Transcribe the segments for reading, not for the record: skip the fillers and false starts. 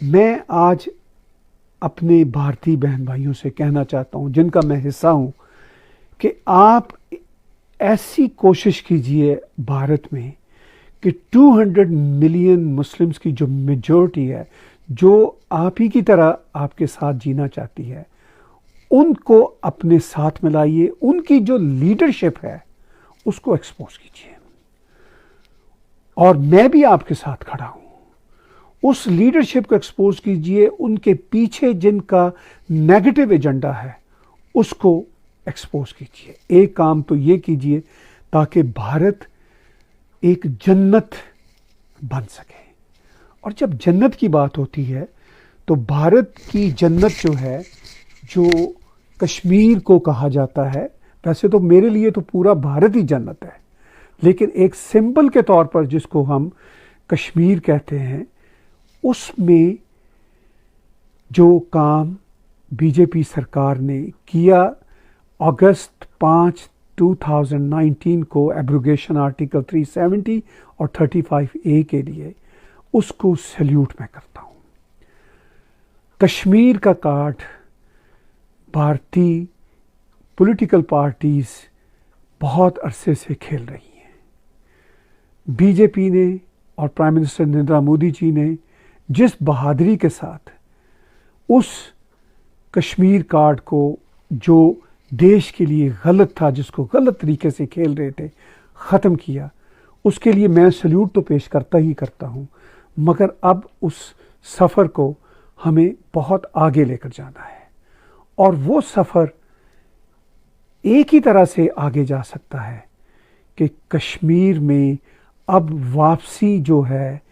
मैं आज अपने भारतीय बहन भाइयों से कहना चाहता हूं, जिनका मैं हिस्सा हूं, कि आप ऐसी कोशिश कीजिए भारत में कि 200 मिलियन मुस्लिम्स की जो मेजॉरिटी है, जो आप ही की तरह आपके साथ जीना चाहती है, उनको अपने साथ मिलाइए। उनकी जो लीडरशिप है उसको एक्सपोज कीजिए। और मैं भी आपके साथ खड़ा हूं। उस लीडरशिप को एक्सपोज कीजिए। उनके पीछे जिनका नेगेटिव एजेंडा है उसको एक्सपोज कीजिए। एक काम तो ये कीजिए ताकि भारत एक जन्नत बन सके। और जब जन्नत की बात होती है तो भारत की जन्नत जो है, जो कश्मीर को कहा जाता है, वैसे तो मेरे लिए तो पूरा भारत ही जन्नत है, लेकिन एक सिंबल के तौर पर जिसको हम कश्मीर कहते हैं, उसमें जो काम बीजेपी सरकार ने किया अगस्त 5, 2019 को एब्रोगेशन आर्टिकल 370 और 35A के लिए, उसको सैल्यूट मैं करता हूं। कश्मीर का कार्ड भारतीय पॉलिटिकल पार्टीज बहुत अरसे से खेल रही हैं। बीजेपी ने और प्राइम मिनिस्टर नरेंद्र मोदी जी ने जिस बहादुरी के साथ उस कश्मीर कार्ड को, जो देश के लिए गलत था, जिसको गलत तरीके से खेल रहे थे, ख़त्म किया, उसके लिए मैं सल्यूट तो पेश करता ही करता हूं। मगर अब उस सफ़र को हमें बहुत आगे लेकर जाना है, और वो सफ़र एक ही तरह से आगे जा सकता है कि कश्मीर में अब वापसी जो है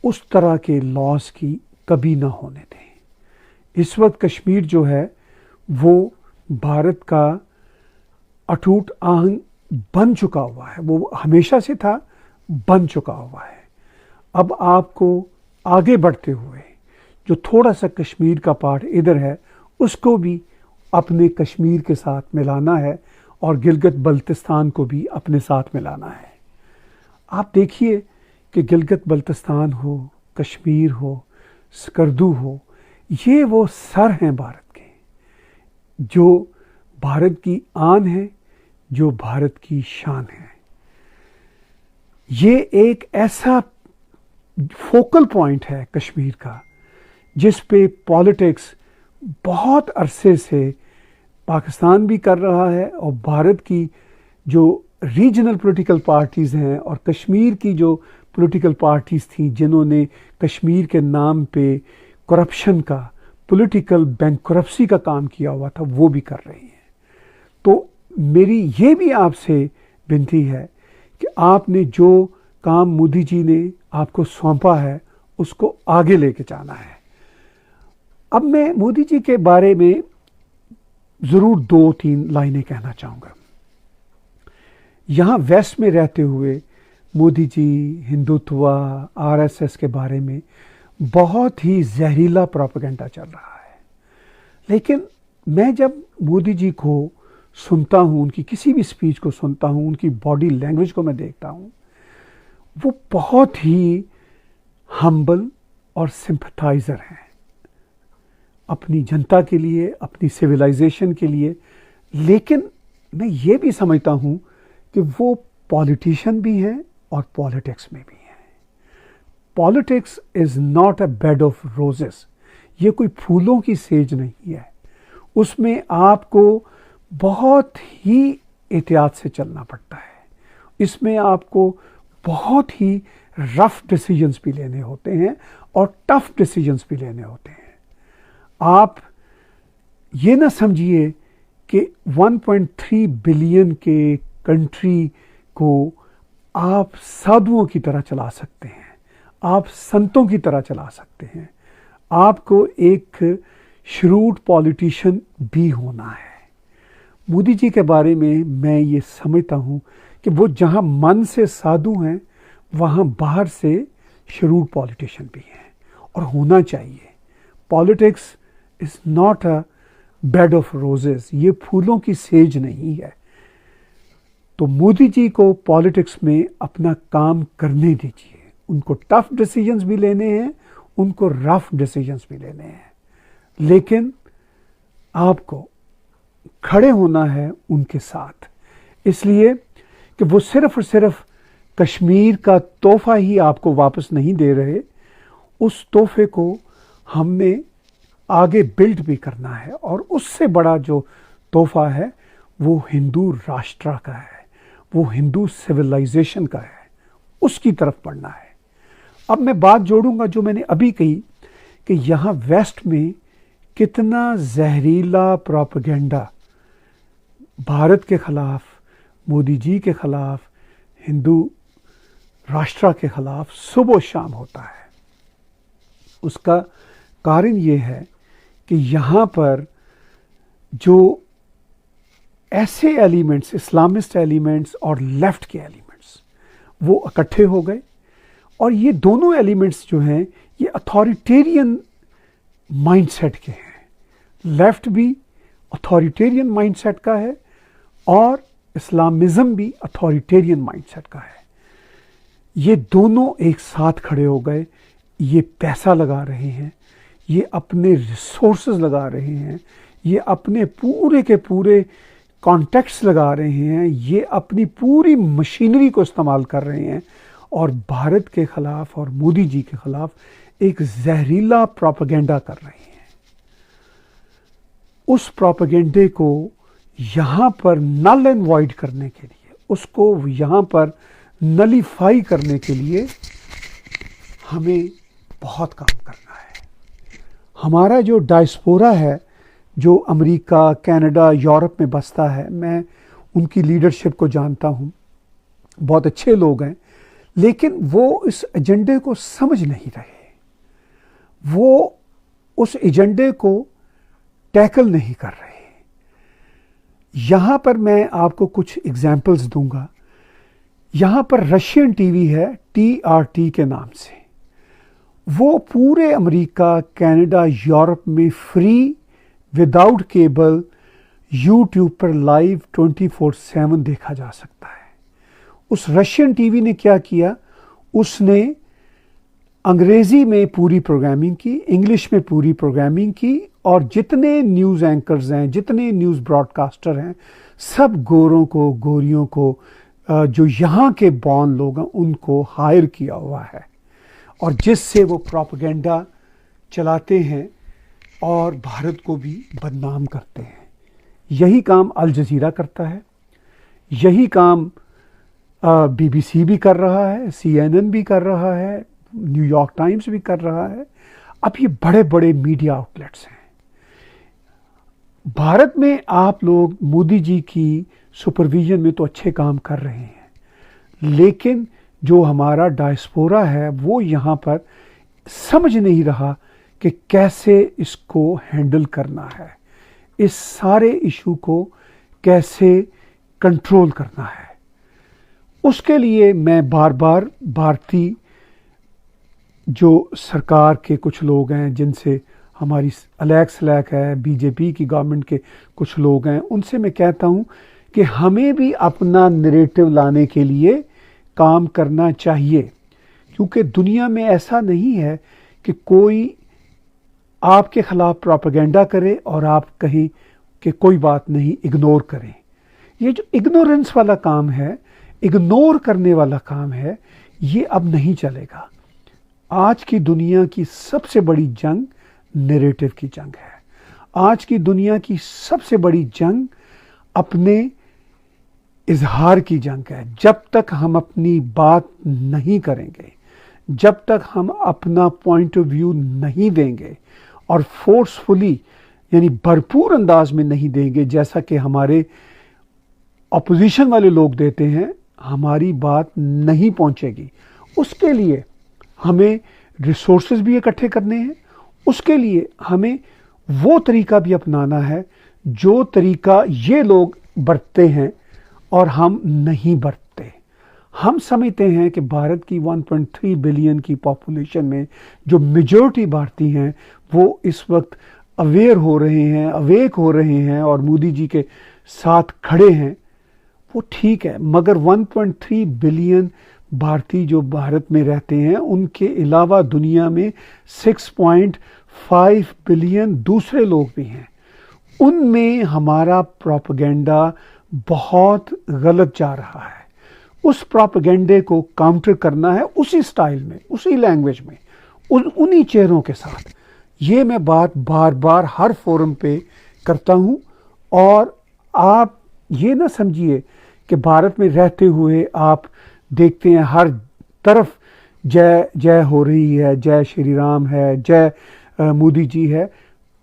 उस तरह के लॉस की कभी ना होने दें। इस वक्त कश्मीर जो है वो भारत का अटूट अंग बन चुका हुआ है। वो हमेशा से था, बन चुका हुआ है। अब आपको आगे बढ़ते हुए जो थोड़ा सा कश्मीर का पार्ट इधर है, उसको भी अपने कश्मीर के साथ मिलाना है, और गिलगित बल्तिस्तान को भी अपने साथ मिलाना है। आप देखिए कि गिलगित बल्तिस्तान हो, कश्मीर हो, स्कर्दू हो, ये वो सर हैं भारत के, जो भारत की आन है, जो भारत की शान है। ये एक ऐसा फोकल पॉइंट है कश्मीर का, जिस पे पॉलिटिक्स बहुत अरसे से पाकिस्तान भी कर रहा है, और भारत की जो रीजनल पॉलिटिकल पार्टीज़ हैं और कश्मीर की जो पॉलिटिकल पार्टीज़ थी, जिन्होंने कश्मीर के नाम पे करप्शन का, पॉलिटिकल बैंकरप्सी का काम किया हुआ था, वो भी कर रही हैं। तो मेरी ये भी आपसे विनती है कि आपने जो काम मोदी जी ने आपको सौंपा है, उसको आगे लेके जाना है। अब मैं मोदी जी के बारे में ज़रूर 2-3 लाइनें कहना चाहूँगा। यहाँ वेस्ट में रहते हुए मोदी जी हिंदुत्व, आरएसएस के बारे में बहुत ही जहरीला प्रोपेगेंडा चल रहा है। लेकिन मैं जब मोदी जी को सुनता हूँ, उनकी किसी भी स्पीच को सुनता हूँ, उनकी बॉडी लैंग्वेज को मैं देखता हूँ, वो बहुत ही हम्बल और सिंपथाइज़र हैं अपनी जनता के लिए, अपनी सिविलाइजेशन के लिए। लेकिन मैं ये भी समझता हूँ कि वो पॉलिटिशियन भी हैं और पॉलिटिक्स में भी हैं। Politics is not a bed of roses. ये कोई फूलों की सेज नहीं है। उसमें आपको बहुत ही एहतियात से चलना पड़ता है। इसमें आपको बहुत ही रफ डिसीजंस भी लेने होते हैं और टफ डिसीजंस भी लेने होते हैं। आप ये ना समझिए कि 1.3 बिलियन के कंट्री को आप साधुओं की तरह चला सकते हैं, आप संतों की तरह चला सकते हैं। आपको एक श्रूड पॉलिटिशियन भी होना है। मोदी जी के बारे में मैं ये समझता हूँ कि वो जहाँ मन से साधु हैं, वहाँ बाहर से श्रूड पॉलिटिशियन भी हैं, और होना चाहिए। Politics is not a bed of roses. ये फूलों की सेज नहीं है। तो मोदी जी को पॉलिटिक्स में अपना काम करने दीजिए। उनको टफ डिसीजंस भी लेने हैं, उनको रफ डिसीजंस भी लेने हैं, लेकिन आपको खड़े होना है उनके साथ, इसलिए कि वो सिर्फ और सिर्फ कश्मीर का तोहफा ही आपको वापस नहीं दे रहे, उस तोहफे को हमने आगे बिल्ड भी करना है, और उससे बड़ा जो तोहफा है वो हिंदू राष्ट्र का है, वो हिंदू सिविलाइजेशन का है, उसकी तरफ बढ़ना है। अब मैं बात जोड़ूंगा जो मैंने अभी कही कि यहाँ वेस्ट में कितना जहरीला प्रोपेगेंडा भारत के खिलाफ, मोदी जी के खिलाफ, हिंदू राष्ट्र के खिलाफ सुबह शाम होता है। उसका कारण ये है कि यहाँ पर जो ऐसे एलिमेंट्स, इस्लामिस्ट एलिमेंट्स और लेफ्ट के एलिमेंट्स, वो इकट्ठे हो गए, और ये दोनों एलिमेंट्स जो हैं ये अथॉरिटेरियन माइंडसेट के हैं। लेफ्ट भी अथॉरिटेरियन माइंडसेट का है और इस्लामिज्म भी अथॉरिटेरियन माइंडसेट का है। ये दोनों एक साथ खड़े हो गए, ये पैसा लगा रहे हैं, ये अपने रिसोर्सेज लगा रहे हैं, ये अपने पूरे के पूरे कॉन्टेक्ट्स लगा रहे हैं, ये अपनी पूरी मशीनरी को इस्तेमाल कर रहे हैं और भारत के खिलाफ और मोदी जी के खिलाफ एक जहरीला प्रोपेगेंडा कर रहे हैं। उस प्रोपेगेंडे को यहाँ पर नल एंड वॉइड करने के लिए, उसको यहाँ पर नलीफाई करने के लिए हमें बहुत काम करना है। हमारा जो डायस्पोरा है, जो अमेरिका, कनाडा, यूरोप में बसता है, मैं उनकी लीडरशिप को जानता हूँ, बहुत अच्छे लोग हैं, लेकिन वो इस एजेंडे को समझ नहीं रहे, वो उस एजेंडे को टैकल नहीं कर रहे। यहाँ पर मैं आपको कुछ एग्जाम्पल्स दूंगा। यहाँ पर रशियन टीवी है TRT के नाम से, वो पूरे अमेरिका, कनाडा, यूरोप में फ्री विदाउट केबल यूट्यूब पर लाइव 24/7 देखा जा सकता है। उस रशियन टीवी ने क्या किया, उसने अंग्रेजी में पूरी प्रोग्रामिंग की, इंग्लिश में पूरी प्रोग्रामिंग की, और जितने न्यूज़ एंकर्स हैं, जितने न्यूज़ ब्रॉडकास्टर हैं, सब गोरों को, गोरियों को, जो यहाँ के बॉर्न लोग हैं, उनको हायर किया हुआ है, और जिससे वो प्रोपेगेंडा चलाते हैं और भारत को भी बदनाम करते हैं। यही काम अल जज़ीरा करता है, यही काम BBC भी कर रहा है, CNN भी कर रहा है, न्यूयॉर्क टाइम्स भी कर रहा है। अब ये बड़े बड़े मीडिया आउटलेट्स हैं। भारत में आप लोग मोदी जी की सुपरविजन में तो अच्छे काम कर रहे हैं, लेकिन जो हमारा डायस्पोरा है वो यहाँ पर समझ नहीं रहा कि कैसे इसको हैंडल करना है, इस सारे इशू को कैसे कंट्रोल करना है। उसके लिए मैं बार बार भारतीय जो सरकार के कुछ लोग हैं, जिनसे हमारी अलैक सलैक है, बीजेपी की गवर्नमेंट के कुछ लोग हैं, उनसे मैं कहता हूं कि हमें भी अपना नैरेटिव लाने के लिए काम करना चाहिए, क्योंकि दुनिया में ऐसा नहीं है कि कोई आपके खिलाफ प्रोपेगेंडा करे और आप कहें कि कोई बात नहीं, इग्नोर करें। ये जो इग्नोरेंस वाला काम है, इग्नोर करने वाला काम है, ये अब नहीं चलेगा। आज की दुनिया की सबसे बड़ी जंग नैरेटिव की जंग है। आज की दुनिया की सबसे बड़ी जंग अपने इजहार की जंग है। जब तक हम अपनी बात नहीं करेंगे, जब तक हम अपना पॉइंट ऑफ व्यू नहीं देंगे और फोर्सफुली यानी भरपूर अंदाज में नहीं देंगे, जैसा कि हमारे अपोजिशन वाले लोग देते हैं, हमारी बात नहीं पहुंचेगी। उसके लिए हमें रिसोर्सेज भी इकट्ठे करने हैं, उसके लिए हमें वो तरीका भी अपनाना है जो तरीका ये लोग बरतते हैं और हम नहीं बरतते। हम समझते हैं कि भारत की 1.3 बिलियन की पॉपुलेशन में जो मेजॉरिटी भारतीय हैं वो इस वक्त अवेयर हो रहे हैं, अवेक हो रहे हैं और मोदी जी के साथ खड़े हैं। वो ठीक है, मगर 1.3 बिलियन भारतीय जो भारत में रहते हैं उनके अलावा दुनिया में 6.5 बिलियन दूसरे लोग भी हैं। उनमें हमारा प्रोपेगेंडा बहुत गलत जा रहा है। उस प्रोपेगेंडे को काउंटर करना है उसी स्टाइल में, उसी लैंग्वेज में, उन्हीं चेहरों के साथ। ये मैं बात बार बार हर फोरम पे करता हूँ। और आप ये ना समझिए कि भारत में रहते हुए आप देखते हैं हर तरफ जय जय हो रही है, जय श्री राम है, जय मोदी जी है।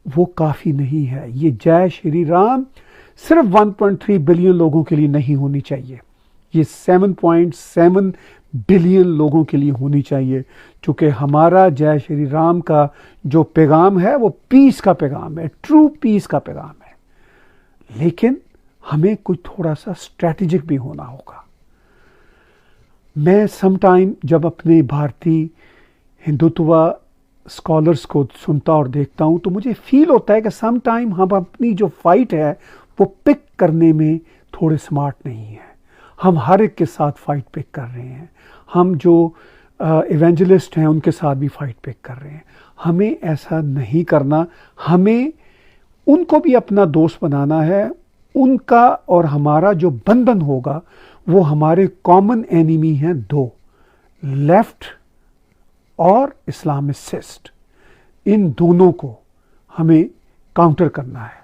वो काफ़ी नहीं है। ये जय श्री राम सिर्फ 1.3 बिलियन लोगों के लिए नहीं होनी चाहिए, ये 7.7 बिलियन लोगों के लिए होनी चाहिए। क्योंकि हमारा जय श्री राम का जो पैगाम है वो पीस का पैगाम है, ट्रू पीस का पैगाम है। लेकिन हमें कुछ थोड़ा सा स्ट्रैटेजिक भी होना होगा। मैं समटाइम जब अपने भारतीय हिंदुत्व स्कॉलर्स को सुनता और देखता हूं तो मुझे फील होता है कि समटाइम हम अपनी जो फाइट है वो पिक करने में थोड़े स्मार्ट नहीं है। हम हर एक के साथ फाइट पिक कर रहे हैं। हम जो इवेंजलिस्ट हैं उनके साथ भी फाइट पिक कर रहे हैं। हमें ऐसा नहीं करना। हमें उनको भी अपना दोस्त बनाना है। उनका और हमारा जो बंधन होगा वो हमारे कॉमन एनिमी हैं दो, लेफ्ट और इस्लामिस्ट। इन दोनों को हमें काउंटर करना है।